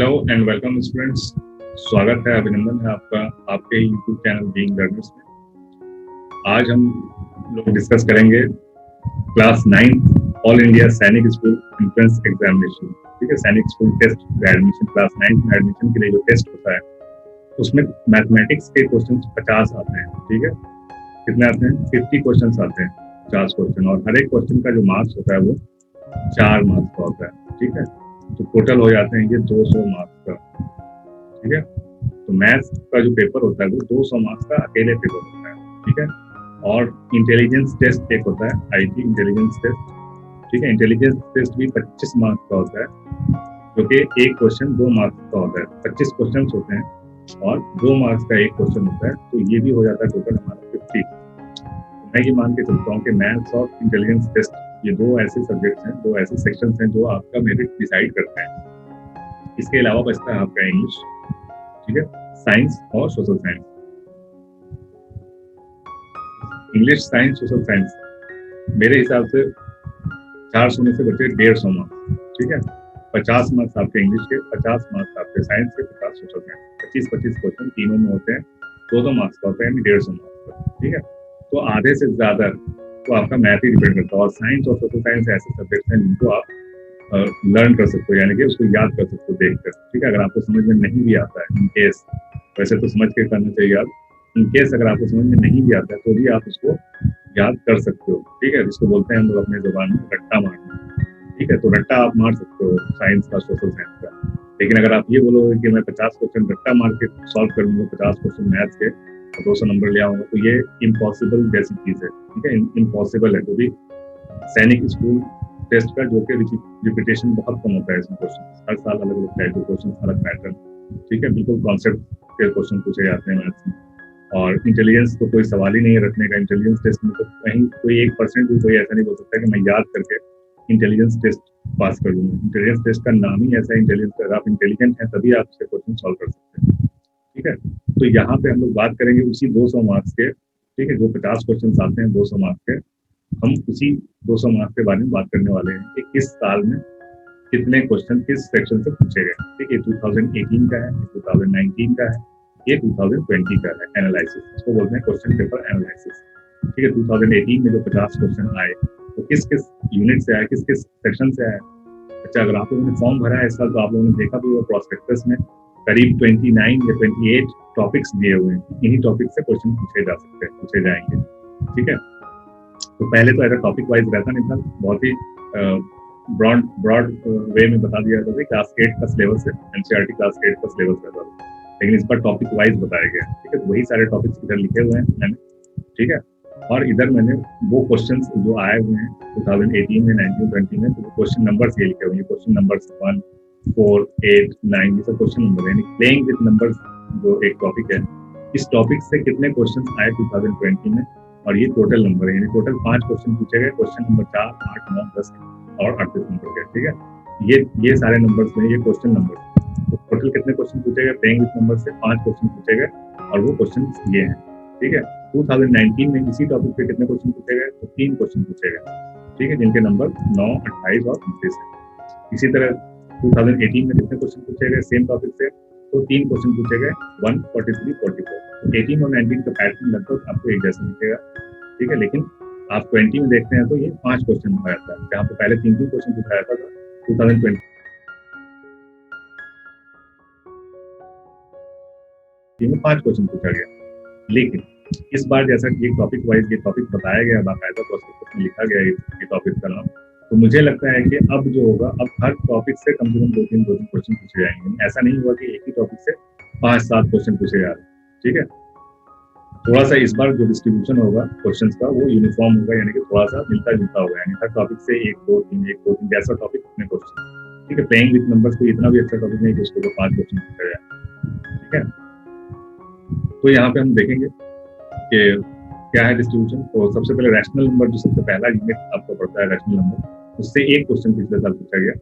Hello and welcome students. स्वागत है, अभिनंदन है आपका आपके यूट्यूब चैनल बीइंग लर्नर्स में। आज हम लोग डिस्कस करेंगे क्लास 9 ऑल इंडिया सैनिक स्कूल एंट्रेंस एग्जामिनेशन। ठीक है, सैनिक स्कूल टेस्ट एडमिशन, क्लास 9 में एडमिशन के लिए जो टेस्ट होता है उसमें मैथमेटिक्स के क्वेश्चन 50 आते हैं। ठीक है, कितने आते हैं? 50 क्वेश्चन आते हैं, 50 क्वेश्चन, और हर एक क्वेश्चन का जो मार्क्स होता है वो 4 मार्क्स का होता है। ठीक है, तो टोटल हो जाते हैं ये 200 मार्क्स का। ठीक है, तो मैथ्स का जो पेपर होता है वो 200 मार्क्स का अकेले पेपर होता है। ठीक है, और इंटेलिजेंस टेस्ट एक होता है, आईटी इंटेलिजेंस टेस्ट। ठीक है, इंटेलिजेंस टेस्ट भी 25 मार्क्स का होता है, जो कि एक क्वेश्चन 2 मार्क्स का होता है। 25 क्वेश्चन होते हैं और 2 मार्क्स का एक क्वेश्चन होता है, तो ये भी हो जाता है टोटल हमारा 50। मैं ये मान के चलता हूँ कि मैथ्स और इंटेलिजेंस टेस्ट ये दो ऐसे सब्जेक्ट्स हैं, दो ऐसे सेक्शंस हैं जो आपका मेरिट डिसाइड करते हैं। इसके अलावा बचता है आपका इंग्लिश, ठीक है, साइंस और social science. English, science, social science मेरे हिसाब से 400 में से बचे 150 मार्क्स। ठीक है, 50 मार्क्स आपके इंग्लिश के, 50 मार्क्स आपके साइंस के, 50 सोशल साइंस। 25-25 क्वेश्चन तीनों में होते हैं, 2-2 मार्क्स का होता है, यानी 150 मार्क्स का। ठीक है, तो आधे से ज्यादा तो आपका मैथ ही डिपेंड करता है। और साइंस और सोशल साइंस ऐसे सब्जेक्ट हैं जिनको आप लर्न कर सकते हो, यानी कि उसको याद कर सकते हो देखकर। ठीक है, अगर आपको समझ में नहीं भी आता है, इन केस, वैसे तो समझ के करना चाहिए याद, इन केस अगर आपको समझ में नहीं भी आता है तो भी आप उसको याद कर सकते हो। ठीक है, जिसको बोलते हैं हम लोग अपने जुबान में रट्टा मारना। ठीक है, तो रट्टा आप मार सकते हो साइंस का, सोशल साइंस का। लेकिन अगर आप ये बोलोगे कि मैं 50 क्वेश्चन रट्टा मार के सॉल्व करूंगा, 50 क्वेश्चन मैथ्स के, 200 नंबर ले आऊंगा, तो ये इम्पॉसिबल जैसी चीज है। ठीक है, इम्पॉसिबल है, क्योंकि सैनिक स्कूल टेस्ट का जो कि रिपीटेशन बहुत कम होता है इसमें। क्वेश्चन हर साल अलग अलग टाइप के क्वेश्चन, अलग पैटर्न। ठीक है, बिल्कुल कॉन्सेप्ट के क्वेश्चन पूछे जाते हैं मैथ्स में। और इंटेलिजेंस तो कोई सवाल ही नहीं है रटने का। इंटेलिजेंस टेस्ट में तो कहीं कोई 1% भी कोई ऐसा नहीं बोल सकता कि मैं याद करके इंटेलिजेंस टेस्ट पास कर लूंगा। इंटेलिजेंस टेस्ट का नाम ही ऐसा है इंटेलिजेंस। अगर आप इंटेलिजेंट हैं तभी आप इसके क्वेश्चन सॉल्व कर सकते हैं। ठीक है, तो यहाँ पे हम लोग बात करेंगे उसी 200 मार्क्स के। ठीक है, जो 50 क्वेश्चन आते हैं 200 मार्क्स के, हम उसी 200 मार्क्स के बारे में बात करने वाले हैं कि किस साल में कितने क्वेश्चन किस सेक्शन से पूछे गए। ठीक है, 2018 का है, 2019 का है, ये 2020 का है। एनालिसिस, इसको बोलते हैं क्वेश्चन पेपर एनालिसिस। ठीक है, 2018 में जो 50 क्वेश्चन आए तो किस किस यूनिट से आए, किस किस सेक्शन से आए। अच्छा, अगर आप लोगों ने फॉर्म भरा है इस साल तो आप लोगों ने देखा भी होगा प्रोस्पेक्टस में करीब 29 या 28 टॉपिक्स दिए हुए हैं। इन्हीं टॉपिक से क्वेश्चन पूछे जा सकते हैं, पूछे जाएंगे। ठीक है, तो पहले तो ऐसा टॉपिक वाइज रहता नहीं था, बहुत ही ब्रॉड वे में बता दिया जाता था। क्लास 8 का सिलेबस है, एनसीईआरटी क्लास 8 का सिलेबस रहता था, लेकिन इस पर टॉपिक वाइज बताया गया। ठीक है, तो वही सारे टॉपिक्स इधर लिखे हुए हैं मैंने। ठीक है, और इधर मैंने वो क्वेश्चंस जो आए हुए हैं 2018 में, 19, 20 में, तो वो क्वेश्चन नंबर्स ये लिखे हुए हैं। क्वेश्चन नंबर्स 1, 4, 8, 9, ये सब क्वेश्चन नंबर, यानी प्लेइंग विद नंबर्स जो एक टॉपिक है, इस टॉपिक से कितने क्वेश्चन आए 2020 में, और ये टोटल नंबर है। यानी टोटल 5 क्वेश्चन पूछे गए, क्वेश्चन नंबर 4, 8, 9, 10 और 38 नंबर के। ठीक है, ये सारे नंबर्स में ये क्वेश्चन नंबर, तो टोटल कितने क्वेश्चन पूछे गए प्लेइंग विद नंबर से? 5 क्वेश्चन पूछे गए, और वो क्वेश्चन ये हैं। ठीक है, 2019 में इसी टॉपिक पे कितने क्वेश्चन पूछे गए? तो 3 क्वेश्चन पूछे गए। ठीक है, जिनके नंबर 9, 28 और 29 है। इसी तरह 2018 में कितने क्वेश्चन पूछे गए सेम टॉपिक से? तो 3 क्वेश्चन पूछे गए, 1, 43, 44। तो 18 और 19 का पैटर्न लगभग आपको एक जैसा मिलेगा। ठीक है, लेकिन आप 20 में देखते हैं तो ये 5 क्वेश्चन पूछा जाता है, जहाँ पे पहले 3-3 क्वेश्चन पूछा जाता था। 2020 में 5 क्वेश्चन पूछा गया। लेकिन इस बार जैसा ये टॉपिक वाइज ये टॉपिक बताया गया, बाकायदा प्रोस्पेक्टस में लिखा गया ये टॉपिक का नाम, तो मुझे लगता है कि अब जो होगा, अब हर टॉपिक से कम 2-3 क्वेश्चन पूछे जाएंगे। ऐसा नहीं हुआ कि एक ही टॉपिक से 5-7 क्वेश्चन पूछे जा रहे हैं। ठीक है, थोड़ा सा इस बार जो डिस्ट्रीब्यूशन होगा क्वेश्चंस का वो यूनिफॉर्म होगा, यानी कि थोड़ा सा मिलता जुलता होगा। यानी हर टॉपिक से 1-2-3 जैसा टॉपिक उतने क्वेश्चन। ठीक है, प्लेइंग विद नंबर्स कोई इतना भी अच्छा टॉपिक नहीं कि उसको 5 क्वेश्चन पूछा जाए। ठीक है, तो यहाँ पे हम देखेंगे कि क्या है डिस्ट्रीब्यूशन। तो सबसे पहले रैशनल नंबर, जो सबसे पहला यूनिट आपको पड़ता है रैशनल नंबर, उससे एक क्वेश्चन पिछले साल पूछा गया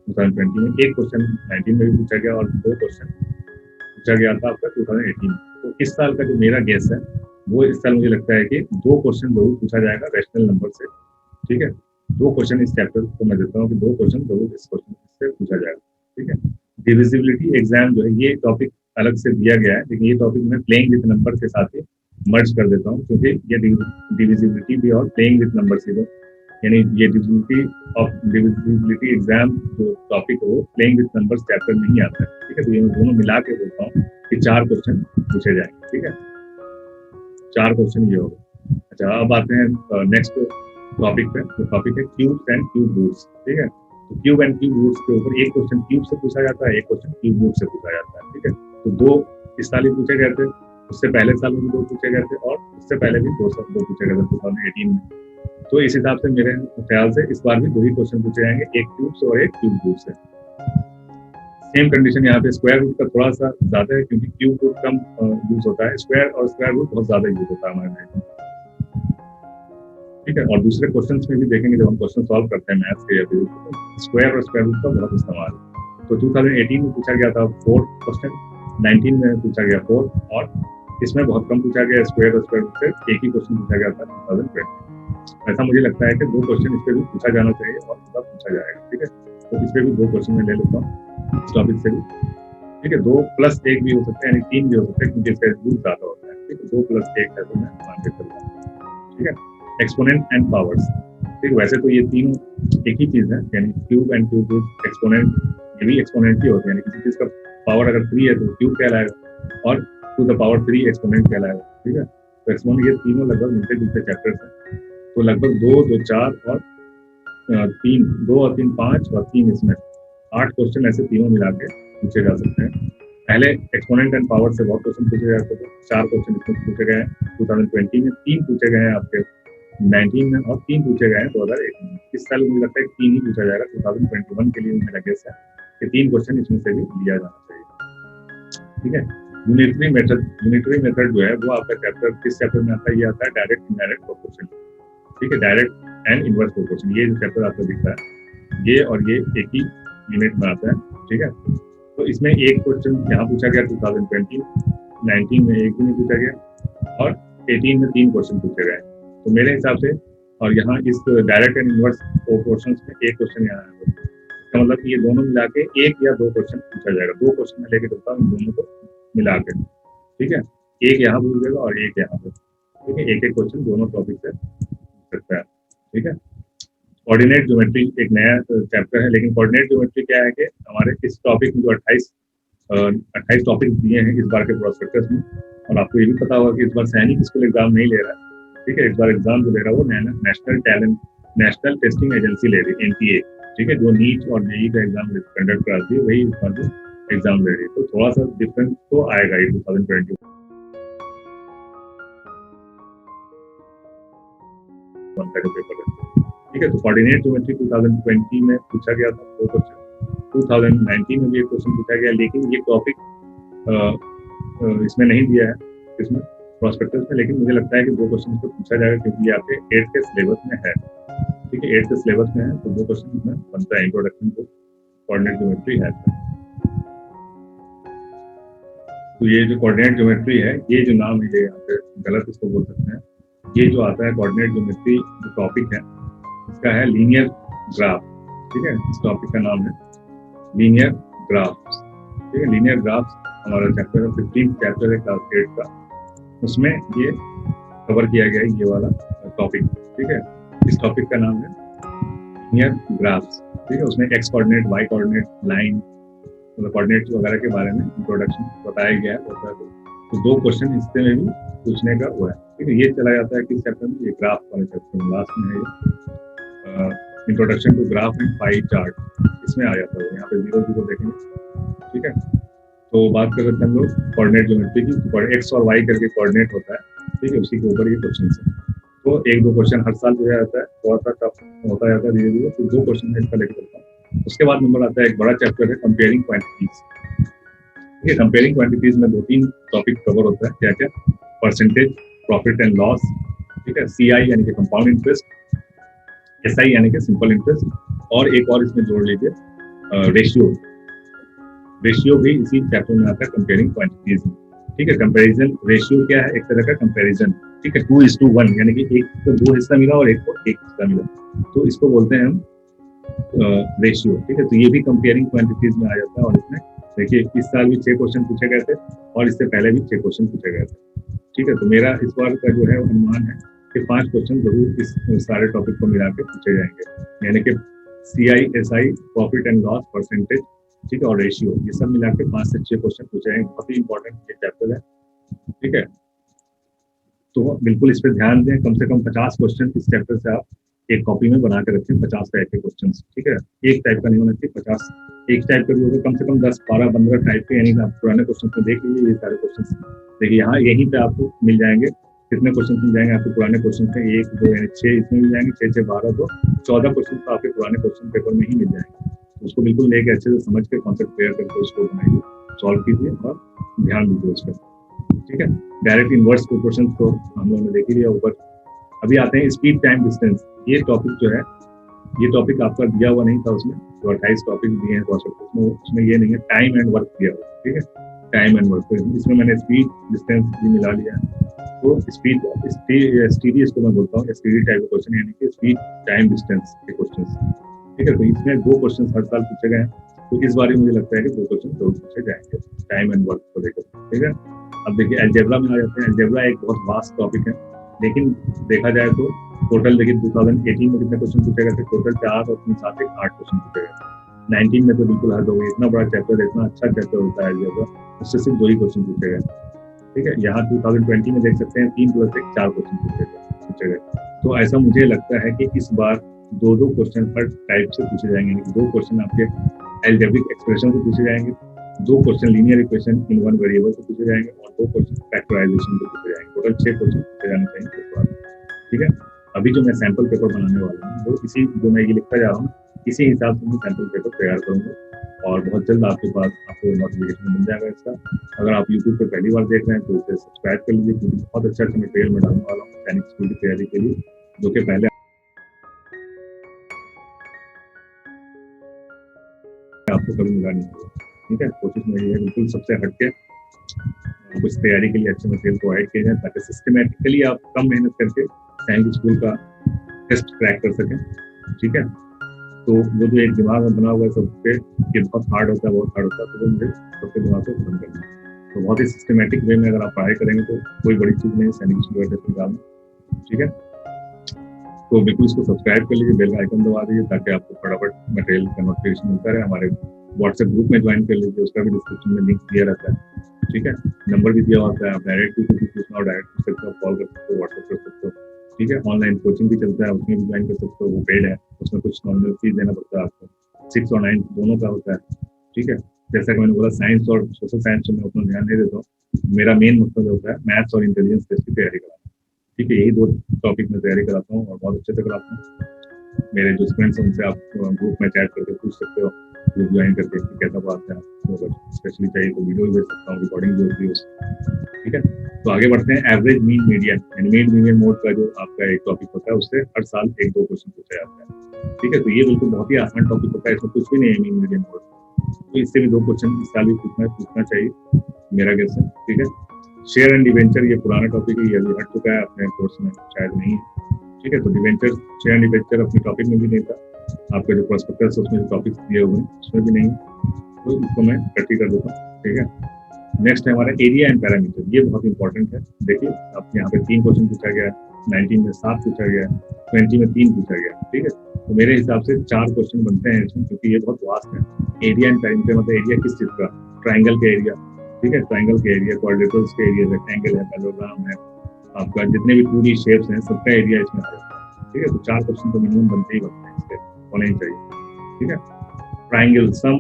2020 में, एक क्वेश्चन 19 में भी पूछा गया, और 2 क्वेश्चन पूछा गया था आपका 2018 में। तो इस साल का जो मेरा गेस है वो इस साल मुझे लगता है कि 2 क्वेश्चन जरूर पूछा जाएगा रैशनल नंबर से। ठीक है, 2 क्वेश्चन इस चैप्टर को मैं देता हूँ कि 2 क्वेश्चन जरूर इस क्वेश्चन से पूछा जाएगा। ठीक है, डिविजिबिलिटी एग्जाम जो है ये टॉपिक अलग से दिया गया है, लेकिन ये टॉपिक मैं प्लेइंग विद नंबर के साथ ही मर्ज कर देता हूँ, क्योंकि ये डिविजिबिलिटी भी और प्लेइंग विद नंबर से दो, यानी ये डिविजिबिलिटी एग्जाम जो टॉपिक है वो प्लेइंग विद नंबर्स चैप्टर में ही आता है, ठीक है। तो ये मैं दोनों मिला के बोलता हूँ कि 4 क्वेश्चन पूछे जाएंगे, ठीक है। 4 क्वेश्चन ये होगा। अच्छा, अब आते हैं नेक्स्ट टॉपिक पे। तो टॉपिक है क्यूब एंड क्यूब रूट्स, ठीक है। तो क्यूब एंड क्यूब रूट्स के ऊपर एक क्वेश्चन क्यूब से पूछा जाता है, एक क्वेश्चन क्यूब रूट से पूछा जाता है, ठीक है। तो 2 इस साल ही पूछे गए थे, उससे पहले साल में भी 2 पूछे गए थे, और उससे पहले भी 2 पूछे गए थे 2018 में। तो इस हिसाब से मेरे ख्याल से इस बार भी 2 ही क्वेश्चन पूछे जाएंगे, एक क्यूब से और एक क्यूब रूट से। सेम कंडीशन यहाँ पे स्क्वायर रूट का थोड़ा सा ज्यादा है, क्योंकि क्यूब रूट कम यूज होता है, स्क्वायर और स्क्वायर रूट बहुत ज्यादा यूज होता है हमारे में, ठीक है। और दूसरे क्वेश्चंस में भी देखेंगे जब हम क्वेश्चन सॉल्व करते हैं मैथ्स के या फिजिक्स, तो स्क्वायर और स्क्वायर रूट का बहुत इस्तेमाल है। तो 2018 में पूछा गया था 4 क्वेश्चन, 19 में पूछा गया 4, और इसमें बहुत कम पूछा गया स्क्वायर और स्क्वायर रूट से, एक ही क्वेश्चन पूछा गया था 2020। ऐसा मुझे लगता है कि 2 क्वेश्चन इस पर भी पूछा जाना चाहिए और पूरा पूछा जाएगा, ठीक है। तो इस पर भी 2 क्वेश्चन मैं ले लेता हूँ इस टॉपिक से भी, ठीक है। 2 + 1 भी हो सकता है, यानी 3 भी हो सकता है, क्योंकि इसका रूट ज्यादा होता है, ठीक है। 2 + 1 है तो मैं मान के चलता हूँ, ठीक है। एक्सपोनेंट एंड पावर्स, ठीक। वैसे तो ये तीनों एक ही चीज है, यानी cube and cube root, exponent ये भी एक्सपोनेंट ही होते हैं, यानी किसी चीज का पावर अगर 3 है तो क्यूब कहलाएगा, और टू द पावर 3 एक्सपोनेंट कहलाएगा, ठीक है। तो एक्सपोनेंट ये तीनों लगभग मिलते जुलते चैप्टर्स हैं। तो लगभग 2, 2, 4 और 3, 2 और 3 5 और 3 इसमें 8 क्वेश्चन ऐसे तीनों मिला के पूछे जा सकते हैं। पहले एक्सपोनेंट एंड पावर से बहुत क्वेश्चन पूछे जाते थे, 4 क्वेश्चन इसमें पूछे गए हैं 2020 में, 3 पूछे गए हैं आपके 19 में, और 3 पूछे गए हैं 2018 में। इस साल मुझे लगता है 3 ही पूछा जाएगा 2021 के लिए, मेरा गेस है कि 3 क्वेश्चन इसमें से भी लिया जाना चाहिए, ठीक है। यूनिटरी मेथड जो है वो आपका चैप्टर किस चैप्टर में आता है? ये आता है डायरेक्ट इनडायरेक्ट प्रोपोर्शन, ठीक है। डायरेक्ट एंड इनवर्स प्रोपोर्शन, ये जो चैप्टर आपको दिख रहा है ये और ये एक ही यूनिट में आता है, ठीक है। तो इसमें एक क्वेश्चन यहाँ पूछा गया 2020, 19 में एक भी नहीं पूछा गया, और 18 में 3 क्वेश्चन पूछे गए। तो मेरे हिसाब से, और यहाँ इस डायरेक्ट एंड इनवर्स प्रोपोर्शन में एक क्वेश्चन यहाँ है, इसका मतलब ये दोनों मिला के 1 या 2 क्वेश्चन पूछा जाएगा। 2 क्वेश्चन में लेके चलता हूँ दोनों को मिला के, ठीक है। एक यहाँ पूछ देगा और एक यहाँ पे, ठीक है। एक क्वेश्चन दोनों टॉपिक से पूछ सकता है, ठीक है। कोऑर्डिनेट ज्योमेट्री एक नया चैप्टर है, लेकिन कोऑर्डिनेट ज्योमेट्री क्या है कि हमारे इस टॉपिक में जो 28 टॉपिक दिए हैं इस बार के प्रोस्पेक्टस में, और आपको ये भी पता होगा कि इस बार सैनिक स्कूल एग्जाम नहीं ले रहा है, ठीक है। इस बार एग्जाम जो ले रहा है वो नेशनल टेस्टिंग एजेंसी ले रही है, NTA, ठीक है। जो नीट और जेईई का एग्जाम कंडक्ट कराती है वही इस बार जो एग्जाम ले रही है। तो थोड़ा सा डिफरेंस तो आएगा ये 2020 का जो पेपर है, ठीक है। तो कोऑर्डिनेट ज्योमेट्री 2020 में पूछा गया था 2 क्वेश्चन, 2019 में भी एक क्वेश्चन पूछा गया, लेकिन ये टॉपिक इसमें नहीं दिया है, इसमें प्रोस्पेक्टस में, लेकिन मुझे लगता है कि 2 क्वेश्चन इसमें पूछा जाएगा, क्योंकि ये आपके 8th के सिलेबस में है, ठीक है। 8th के सिलेबस में है, तो 2 क्वेश्चन इसमें बनता है, इंट्रोडक्शन टू कोऑर्डिनेट ज्योमेट्री है। तो ये जो कोऑर्डिनेट ज्योमेट्री है, ये जो नाम है ये यहाँ पे गलत इसको बोल सकते हैं, ये जो आता है कोऑर्डिनेट ज्योमेट्री जो टॉपिक है इसका है लीनियर ग्राफ, ठीक है। इस टॉपिक का नाम है लीनियर ग्राफ, ठीक है। लीनियर ग्राफ हमारा चैप्टर 15 चैप्टर है क्लास 8 का, उसमें ये कवर किया गया है ये वाला टॉपिक, ठीक है। इस टॉपिक का नाम है लीनियर ग्राफ्स, ठीक है। उसमें X coordinate, Y coordinate, line, मतलब कोऑर्डिनेट वगैरह के बारे में इंट्रोडक्शन बताया गया है। तो 2 क्वेश्चन इससे में भी पूछने का हुआ है, ठीक है। ये चला जाता है किस चैप्टर में? ये ग्राफ वाले चैप्टर में, लास्ट में है ये introduction to graph and pie chart, इसमें आ जाता है। यहाँ पे 0 0 देखेंगे, ठीक है। तो बात कर रहे थे हम लोग कोऑर्डिनेट ज्योमेट्री की, तो एक्स और वाई करके कोऑर्डिनेट होता है, ठीक है। उसी के ऊपर ये क्वेश्चन है। तो 1-2 क्वेश्चन हर साल जो आता है, थोड़ा सा टफ होता जाता है धीरे धीरे, तो 2 क्वेश्चन में इसका लेकर चलता हूँ। उसके बाद नंबर आता है एक बड़ा चैप्टर है कंपेयरिंग क्वांटिटीज, ठीक है। कंपेयरिंग क्वांटिटीज में 2-3 टॉपिक कवर होता है, क्या क्या? परसेंटेज, प्रॉफिट एंड लॉस, ठीक है। CI यानी कि कंपाउंड इंटरेस्ट, SI यानी कि सिंपल इंटरेस्ट, और एक और इसमें जोड़ लीजिए रेशियो भी इसी चैप्टर में आता है कंपेयरिंग क्वांटिटीज में, ठीक है। कंपैरिजन रेशियो क्या है? एक तरह का कंपैरिजन, ठीक है। 2:1 यानी कि एक को 2 हिस्सा मिला और एक को 1 हिस्सा मिला, तो इसको बोलते हैं हम रेशियो, ठीक है। तो ये भी कंपेयरिंग क्वांटिटीज में आ जाता है, और इसमें देखिए इस साल भी 6 क्वेश्चन पूछे गए थे और इससे पहले भी 6 क्वेश्चन पूछे गए थे। ठीक है, तो मेरा इस बार का जो है अनुमान है कि 5 क्वेश्चन जरूर इस सारे टॉपिक को मिला के पूछे जाएंगे, यानी कि CISI, profit and loss percentage, ठीक है, और रेशियो, ये सब मिला के 5 से 6 क्वेश्चन पूछे जाएंगे। बहुत ही इंपॉर्टेंट ये चैप्टर है। ठीक है, तो बिल्कुल इस पर ध्यान दें। कम से कम 50 क्वेश्चन इस चैप्टर से आप एक कॉपी में बना के रखें, 50 टाइप के क्वेश्चन। ठीक है, एक टाइप का नहीं होना चाहिए, 50 एक टाइप का भी होगा, कम से कम 10, 12, 15 टाइप के, यानी आप पुराने क्वेश्चन में देख लीजिए। ये सारे क्वेश्चन देखिए यहाँ यहीं पे आपको मिल जाएंगे। कितने क्वेश्चन मिल जाएंगे आपको पुराने क्वेश्चन से? 1, 2 यानी 6 इसमें मिल जाएंगे, 6, 6, 12, तो 14 क्वेश्चन तो आपके पुराने क्वेश्चन पेपर में ही मिल जाएंगे। उसको बिल्कुल लेके अच्छे से समझ के कॉन्सेप्ट क्लियर करके उसको बनाइए, सॉल्व कीजिए और ध्यान दीजिए उस पर। ठीक है, डायरेक्ट इनवर्स प्रोपोर्शन तो हम लोगों ने देख ही लिया ऊपर। अभी आते हैं स्पीड टाइम डिस्टेंस। ये टॉपिक जो है, ये टॉपिक आपका दिया हुआ नहीं था उसमें, जो 28 टॉपिक दिए हैं उसमें ये नहीं है, टाइम एंड वर्क दिया हुआ। ठीक है, टाइम एंड वर्क, तो इसमें मैंने स्पीड डिस्टेंस भी मिला लिया है। तो स्पीड STD इसको मैं बोलता हूँ, STD टाइप का क्वेश्चन, यानी कि स्पीड टाइम डिस्टेंस के क्वेश्चन। ठीक है, तो इसमें 2 क्वेश्चन हर साल पूछे गए हैं, तो इस बार मुझे लगता है कि 2 क्वेश्चन जरूर पूछे जाएंगे टाइम एंड वर्क को लेकर। ठीक है, अब देखिए अलजेब्रा में आ जाते हैं। अलजेब्रा एक बहुत वास्ट टॉपिक है, लेकिन देखा जाए तो टोटल देखिए 2018 में कितने क्वेश्चन पूछे गए थे? टोटल 4 और 3 7 8 क्वेश्चन पूछे गए। 19 में तो बिल्कुल हद हो गई, इतना बड़ा चैप्टर, इतना अच्छा चैप्टर होता है अलजेब्रा, उससे सिर्फ 2 ही क्वेश्चन पूछे गए। ठीक है, यहाँ 2020 में देख सकते हैं 3 + 1 4 क्वेश्चन पूछे गए। तो ऐसा मुझे लगता है कि इस बार 2-2 क्वेश्चन हर टाइप से पूछे जाएंगे। 2 क्वेश्चन आपके अलजेब्रिक एक्सप्रेशन से पूछे जाएंगे, 2 question linear equation in one variable से पूछे जाएंगे और 2 क्वेश्चन फैक्टराइजेशन से पूछे जाएंगे। टोटल 6 क्वेश्चन पूछे जाने चाहिए इस बार। ठीक है, अभी जो मैं सैंपल पेपर बनाने वाला हूँ वो इसी, जो मैं ये लिखता जा रहा हूँ, इसी हिसाब से मैं सैंपल पेपर तैयार करूँगा और बहुत जल्द आपके पास आपको नोटिफिकेशन मिल जाएगा इसका। अगर आप यूट्यूब पे पहली बार देख रहे हैं तो इसे सब्सक्राइब कर लीजिए, क्योंकि बहुत अच्छा मटेरियल मैं डालने वाला हूँ सैनिक स्कूल की तैयारी के लिए, जो कि पहले आपको कभी मिला नहीं होगा। ठीक है, कोशिश मेरी है बिल्कुल सबसे हटके कुछ तैयारी के लिए अच्छे मटेरियल प्रोवाइड किए जाए, ताकि सिस्टमेटिकली आप कम मेहनत करके सैनिक स्कूल का टेस्ट क्रैक कर सकें। ठीक है, तो वो जो एक दिमाग में बना हुआ है सब पे ये बहुत हार्ड होता है, बहुत हार्ड होता है, तो वो मुझे सबके दिमाग से खत्म करना है। तो बहुत ही सिस्टमेटिक वे में अगर आप पढ़ाई करेंगे तो कोई बड़ी चीज़ नहीं है सैनिक स्कूल का टेस्ट निकालना। ठीक है, तो बिल्कुल इसको सब्सक्राइब कर लीजिए, बेल का आइकन दबा दीजिए, ताकि आपको फटाफट मटेरियल का नोटिफिकेशन मिलता रहे। हमारे व्हाट्सएप ग्रुप में ज्वाइन कर लीजिए, उसका भी डिस्क्रिप्शन में लिंक दिया रहता है। ठीक है, नंबर भी दिया होता है, आप डायरेक्ट भी कुछ पूछना हो डायरेक्ट पूछ सकते हो, कॉल कर सकते हो, व्हाट्सएप कर सकते हो। ठीक है, ऑनलाइन कोचिंग भी चलता है, उसमें भी ज्वाइन कर सकते हो, वो पेड है, उसमें कुछ नॉमिनल फीस देना पड़ता है आपको, 6 और 9 दोनों का होता है। ठीक है, जैसा कि मैंने बोला साइंस और सोशल साइंस में उतना ध्यान नहीं देता हूँ, मेरा मेन मकसद होता है मैथ्स और इंटेलिजेंस टेस्ट की तैयारी कराना। ठीक है, यही 2 टॉपिक में तैयारी कराता हूँ और बहुत अच्छे से कराता हूँ। मेरे जो स्टूडेंट्स हैं उनसे आप ग्रुप में चैट करके पूछ सकते हो, ग्रुप ज्वाइन करके कैसा पढ़ाते हैं आपको, अगर स्पेशली चाहिए तो वीडियो भी भेज सकता हूँ, रिकॉर्डिंग भी होती है उसकी। ठीक है, तो आगे बढ़ते हैं। Average mean median, mean median mode का जो आपका एक टॉपिक होता है, उससे हर साल 1-2 क्वेश्चन पूछा जाता है। ठीक है, तो ये बिल्कुल बहुत ही आसान टॉपिक होता है, इसमें कुछ भी नहीं है मीन मीडियन मोड, तो इससे भी 2 क्वेश्चन इस साल भी पूछना चाहिए मेरा गेस है। ठीक है, शेयर एंड डिवेंचर, ये पुराना टॉपिक है, ये अभी हट चुका है, अपने कोर्स में शायद नहीं है। ठीक है, तो डिवेंचर, शेयर एंड डिवेंचर अपने टॉपिक में भी नहीं था, आपका जो प्रोस्पेक्टस है उसमें जो टॉपिक्स दिए हुए हैं उसमें भी नहीं, तो इसको मैं कटी कर देता हूँ। ठीक है, नेक्स्ट है हमारा एरिया एंड पैरामीटर, ये बहुत इंपॉर्टेंट है। देखिए आप यहाँ पे 3 क्वेश्चन पूछा गया है, 19 में 7 पूछा गया, 20 में 3 पूछा गया। ठीक है, तो मेरे हिसाब से 4 क्वेश्चन बनते हैं इसमें, क्योंकि ये बहुत वास्ट है। एरिया एंड पैरामीटर मतलब एरिया किस चीज का? ट्राइंगल के एरिया। ठीक है, ट्राइंगल के एरिया, क्वाड्रेटर्स के एरिया, रेक्टेंगल है, पैरेललोग्राम है, आपका जितने भी 2D शेप्स हैं सबका एरिया इसमें आ जाता है। ठीक है, तो 4 क्वेश्चन तो मिनिमम बनते ही बनते हैं, इसके होने ही चाहिए। ठीक है, triangle sum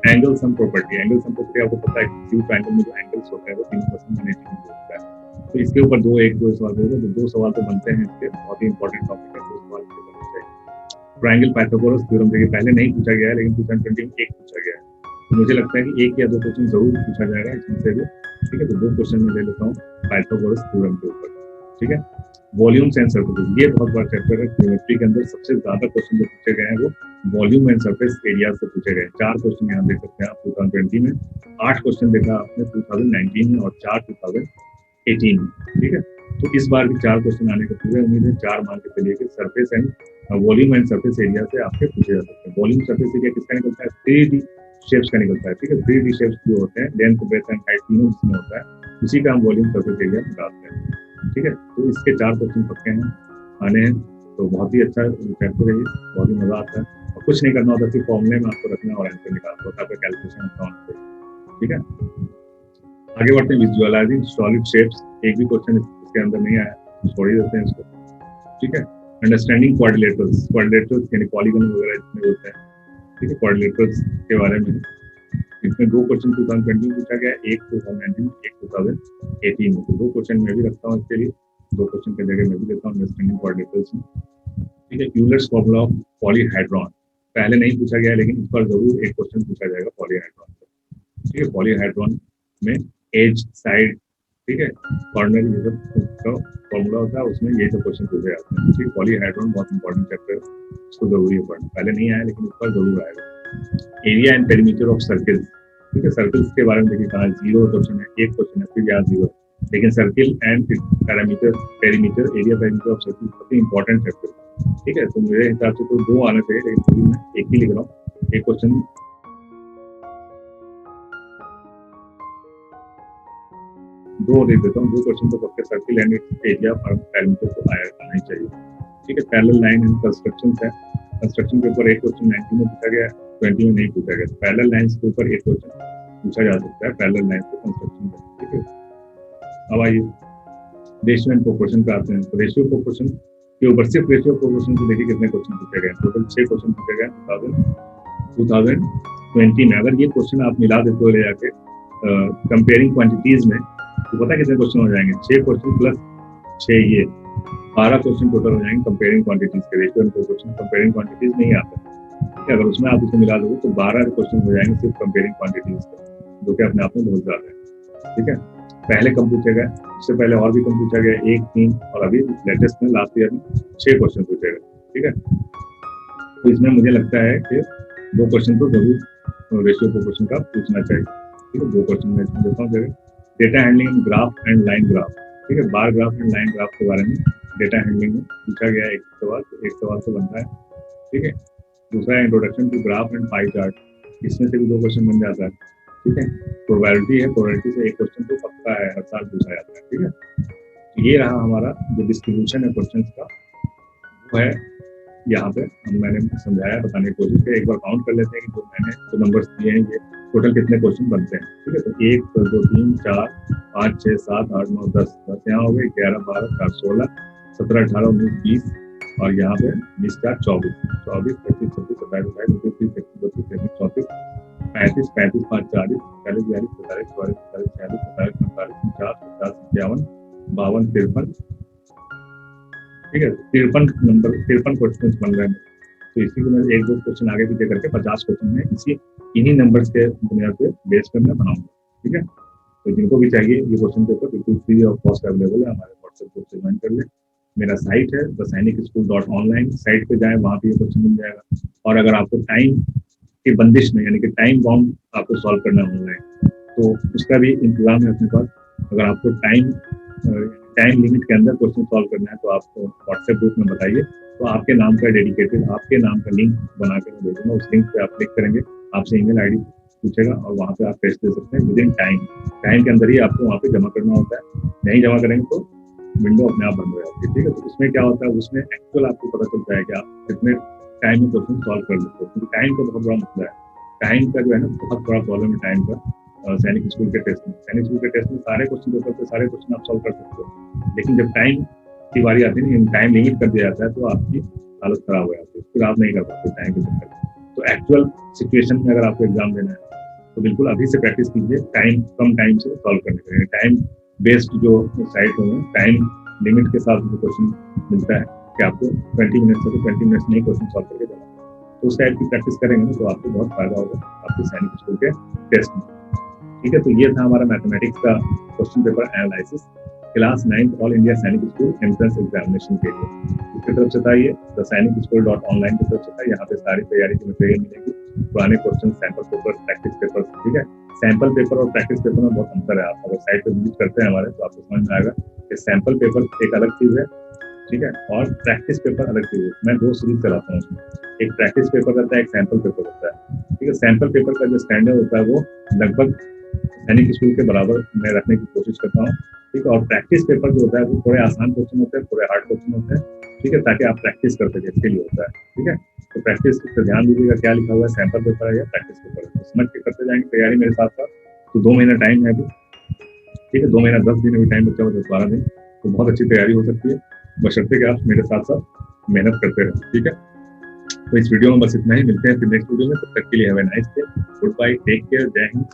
angle sum property, angle sum property आपको पता है कि ट्राइंगल में जो एंगल्स होते हैं वो 3% में 80 होता है। तो इसके ऊपर 2 सवाल होगा, तो 2 सवाल तो बनते हैं इसके, बहुत ही इंपॉर्टेंट टॉपिक है, 2 सवाल बनने चाहिए। ट्राइंगल पाइथागोरस थ्योरम देखिए पहले नहीं पूछा गया है, लेकिन 2020 में 1 पूछा गया है, तो मुझे लगता है कि 1 या 2 क्वेश्चन जरूर पूछा जाएगा इसमें से भी। ठीक है, तो 2 क्वेश्चन में ले लेता हूँ पाइथागोरस थ्योरम के ऊपर। ठीक है, वॉल्यूम्स एंड सरफेस, ये बहुत बड़ा चैप्टर है। ज्योमेट्री के अंदर सबसे ज्यादा क्वेश्चन जो पूछे गए हैं वो वॉल्यूम एंड सरफेस एरिया से पूछे गए। 4 क्वेश्चन यहाँ देख सकते हैं आप 2020 में, 8 क्वेश्चन देखा आपने 2019 में और 4 2018 में। ठीक है, तो इस बार भी 4 क्वेश्चन आने की पूरे उम्मीद है। 4 मान के चलिए कि surface and volume and surface area से आपके पूछे जा सकते हैं। वॉल्यूम सरफेस एरिया किसका निकलता है? 3D शेप्स का निकलता है, ठीक है। 3D शेप्स जो होते हैं, लेंथ ब्रेथ एंड हाइट तीनों जिसमें होता है, उसी का हम वॉल्यूम सरफेस एरिया निकालते हैं, ठीक है। तो इसके 4 क्वेश्चन पक्के हैं, आने हैं, तो बहुत ही अच्छा चैप्टर है ये, बहुत ही मजा आता है। और कुछ नहीं करना होता, सिर्फ फॉर्मूले में आपको रखना और आंसर निकालना होता है, आपका कैलकुलेशन अच्छा होना चाहिए, ठीक है। आगे बढ़ते हैं, विजुअलाइजिंग सॉलिड शेप्स। एक भी क्वेश्चन इसके अंदर नहीं आया, छोड़ ही देते हैं इसको, ठीक है। अंडरस्टैंडिंग क्वाड्रिलेटरल्स, क्वाड्रिलेटरल्स यानी पॉलीगन वगैरह इसमें होते हैं, ठीक है। क्वाड्रिलेटरल्स के बारे में इसमें 2 क्वेश्चन 2020 में पूछा गया, एक 2019, एक 2018 में। तो 2 क्वेश्चन मैं भी रखता हूँ इसके लिए, 2 क्वेश्चन की जगह मैं भी देता हूँ अंडरस्टैंडिंग क्वाड्रिलेटरल्स में, ठीक है। यूलर्स फॉर्मूला ऑफ पॉलीहाइड्रॉन पहले नहीं पूछा गया, लेकिन इस पर जरूर एक क्वेश्चन पूछा जाएगा पॉलीहाइड्रॉन, ठीक है। पॉलीहाइड्रॉन में एज, साइड, ठीक है, कॉर्नर, ये सब का फॉर्मूला होता है, उसमें ये सब क्वेश्चन पूछे जाते हैं, ठीक है। पॉलीहाइड्रॉन बहुत इंपॉर्टेंट चैप्टर है, इसको जरूरी है पढ़ना, पहले नहीं आया लेकिन इस पर जरूर आएगा। Area and perimeter of circle, ठीक है। सर्किल्स के बारे में देखिए, कहा 0 क्वेश्चन है, एक क्वेश्चन है, फिर यहाँ 0 है, लेकिन circle and parameter, perimeter, area perimeter of circle बहुत ही इंपॉर्टेंट चैप्टर, ठीक है। तो मेरे हिसाब से तो 2 आना चाहिए, लेकिन मैं एक ही लिख रहा हूँ, एक क्वेश्चन 2 लिख देता हूँ, 2 क्वेश्चन तो पक्के सर्किल एंड एरिया पैरामीटर को आना ही चाहिए, ठीक है। पैरेलल लाइन एंड कंस्ट्रक्शन है, कंस्ट्रक्शन के ऊपर एक क्वेश्चन 19 में पूछा गया, 20 में नहीं पूछा गया। पैरेलल लाइंस के ऊपर एक क्वेश्चन पूछा जा सकता है, पैरेलल लाइंस के कंस्ट्रक्शन में, ठीक है। अब आइए रेशियो एंड प्रोपोर्शन पे आते हैं। तो रेशियो प्रोपोर्शन के ऊपर, सिर्फ रेशियो प्रोपोर्शन से देखिए कितने क्वेश्चन पूछे गए, टोटल 6 क्वेश्चन पूछे गए 2020 में। अगर ये क्वेश्चन आप मिला देते हो ले जाके कंपेयरिंग क्वांटिटीज में, तो पता कितने क्वेश्चन हो जाएंगे, 6 क्वेश्चन प्लस 6 ये 12 क्वेश्चन टोटल हो जाएंगे कंपेयरिंग क्वांटिटीज के। Ratio and proportion comparing quantities नहीं आता, ठीक है। अगर उसमें आप इसे मिला दोगे तो 12 क्वेश्चन हो जाएंगे सिर्फ कंपेयरिंग क्वांटिटीज के, जो कि अपने आप में बहुत ज्यादा है, ठीक है। पहले कम पूछा गया, उससे पहले और भी कम पूछा गया, 1, 3, और अभी लेटेस्ट में लास्ट ईयर में 6 क्वेश्चन पूछे गए, ठीक है। तो इसमें मुझे लगता है कि 2 क्वेश्चन तो जरूर रेशियो प्रोपोर्शन का पूछना चाहिए, ठीक है। 2 क्वेश्चन मैं इसमें देता हूँ जगह। Data handling graph and line graph, ठीक है। Bar graph and line graph के बारे में डेटा हैंडलिंग में पूछा गया एक सवाल से बनता है, ठीक है। दूसरा introduction to graph and pie chart, इसमें से भी 2 क्वेश्चन बन जाता है, ठीक है। प्रोबेबिलिटी है, प्रोबेबिलिटी से एक क्वेश्चन तो पक्का है, हर साल पूछा जाता है, ठीक है। ये रहा हमारा जो डिस्ट्रीब्यूशन है क्वेश्चन का, वो है यहाँ पे मैंने समझाया, बताने की कोशिश की। एक बार काउंट कर लेते हैं कि जो मैंने जो नंबर्स दिए हैं ये टोटल कितने क्वेश्चन बनते हैं, ठीक है। तो 1, 2, 3, 4, 5, 6, 7, 8, 9, 10 यहाँ हो गए, 11, 12, 13, 16, 17, 18, 19, 20, और यहाँ पे 20, 4, 24, 24, 25, 26, 27, 28, 29, 30, 31, 32, 33, 34, 35, 5, 40, 41, 42, 43, 44, 45, 46, 47, 48, 49, 50, 51, 52, 53, ठीक है। 53 क्वेश्चन बन रहे हैं, तो इसी को मैं 1-2 क्वेश्चन आगे पीछे करके 50 क्वेश्चन में इन्हीं नंबर्स के बुनियाद पे बेस कर मैं बनाऊंगा, ठीक है। तो जिनको भी चाहिए ये क्वेश्चन पेपर बिल्कुल फ्री ऑफ कॉस्ट अवेलेबल है, हमारे व्हाट्सएप ग्रुप से ज्वाइन कर ले। मेरा साइट है thesainikSchool.online, साइट पे जाए, वहाँ पे ये क्वेश्चन मिल जाएगा। और अगर आपको टाइम की बंदिश में, यानी कि टाइम बाउंड आपको सॉल्व करना है ऑनलाइन, तो उसका भी इंतजाम है अपने पास। अगर आपको टाइम लिमिट के अंदर क्वेश्चन सॉल्व करना है तो आप व्हाट्सएप ग्रुप में बताइए, तो आपके नाम का डेडिकेटेड, आपके नाम का लिंक बना के मैं भेजूंगा। उस लिंक पे आप क्लिक करेंगे, आपसे ईमेल आईडी पूछेगा और वहाँ पे आप टेस्ट दे सकते हैं विद इन टाइम के अंदर ही आपको वहाँ पे जमा करना होता है। नहीं जमा करेंगे तो विंडो अपने आप बंद हो जाती है, ठीक है। तो उसमें क्या होता है, उसमें एक्चुअल आपको पता चलता है कि आप कितने टाइम में क्वेश्चन सॉल्व कर लेते हो, क्योंकि टाइम का बहुत बड़ा मसला है। टाइम का जो है ना, बहुत बड़ा प्रॉब्लम है टाइम का। सैनिक स्कूल के टेस्ट में, सैनिक स्कूल के टेस्ट में सारे क्वेश्चन पेपर पे सारे क्वेश्चन आप सॉल्व कर सकते हो, लेकिन जब टाइम की बारी आती है, टाइम लिमिट कर दिया जाता है, तो आपकी हालत खराब हो जाती है, फिर आप नहीं कर पाते टाइम के चक्कर। तो एक्चुअल सिचुएशन में अगर आपको एग्जाम देना है तो बिल्कुल अभी से प्रैक्टिस कीजिए, कम टाइम से सॉल्व करने के लिए। टाइम बेस्ड जो साइट है, टाइम लिमिट के साथ जो क्वेश्चन मिलता है कि आपको 20 मिनट से 20 मिनट्स में क्वेश्चन सॉल्व करके देना है, तो उस टाइप की प्रैक्टिस करेंगे तो आपको बहुत फायदा होगा आपके सैनिक स्कूल के टेस्ट में, ठीक है। तो ये था हमारा मैथमेटिक्स का question paper analysis class 9th all India सैनिक स्कूल एंट्रेंस एग्जामिनेशन के लिए। इसकी तरफ से था ये thesainikSchool.online की तरफ से था। यहाँ पे सारी तैयारी की मटेरियल मिलेगी, पुराने question, sample paper, practice paper, ठीक है। सैंपल पेपर और प्रैक्टिस पेपर में बहुत अंतर है। आप अगर साइट पे विजिट करते हैं हमारे, तो आपको समझ में आएगा कि सैंपल पेपर एक अलग चीज है, ठीक है, और प्रैक्टिस पेपर अलग चीज है। मैं 2 सीरीज चलाता हूँ उसमें, एक प्रैक्टिस पेपर रहता है, एक सैंपल पेपर रहता है, ठीक है। ठीक है। सैंपल पेपर का जो स्टैंडर्ड होता है वो लगभग सैनिक स्कूल के बराबर मैं रखने की कोशिश करता हूँ, ठीक है। और प्रैक्टिस पेपर जो होता है वो थोड़े आसान क्वेश्चन होते हैं, थोड़े हार्ड क्वेश्चन होते हैं, ठीक है, ताकि आप प्रैक्टिस कर सके, इसके लिए होता है, ठीक है। तो प्रैक्टिस पर ध्यान दीजिएगा, क्या लिखा हुआ है, सैंपल पेपर है या प्रैक्टिस पेपर है, तो समझ के करते जाएंगे तैयारी मेरे साथ साथ। तो 2 महीना टाइम है अभी, ठीक है, 2 महीना 10 दिन अभी टाइम बचा हुआ, 10-12 दिन, तो बहुत अच्छी तैयारी हो सकती है, बशर्ते कि आप मेरे साथ साथ मेहनत करते रहें, ठीक है। तो इस वीडियो में बस इतना ही, मिलते हैं फिर नेक्स्ट वीडियो में, तब तक के लिए have a nice day, good bye, take care, जय हिंद।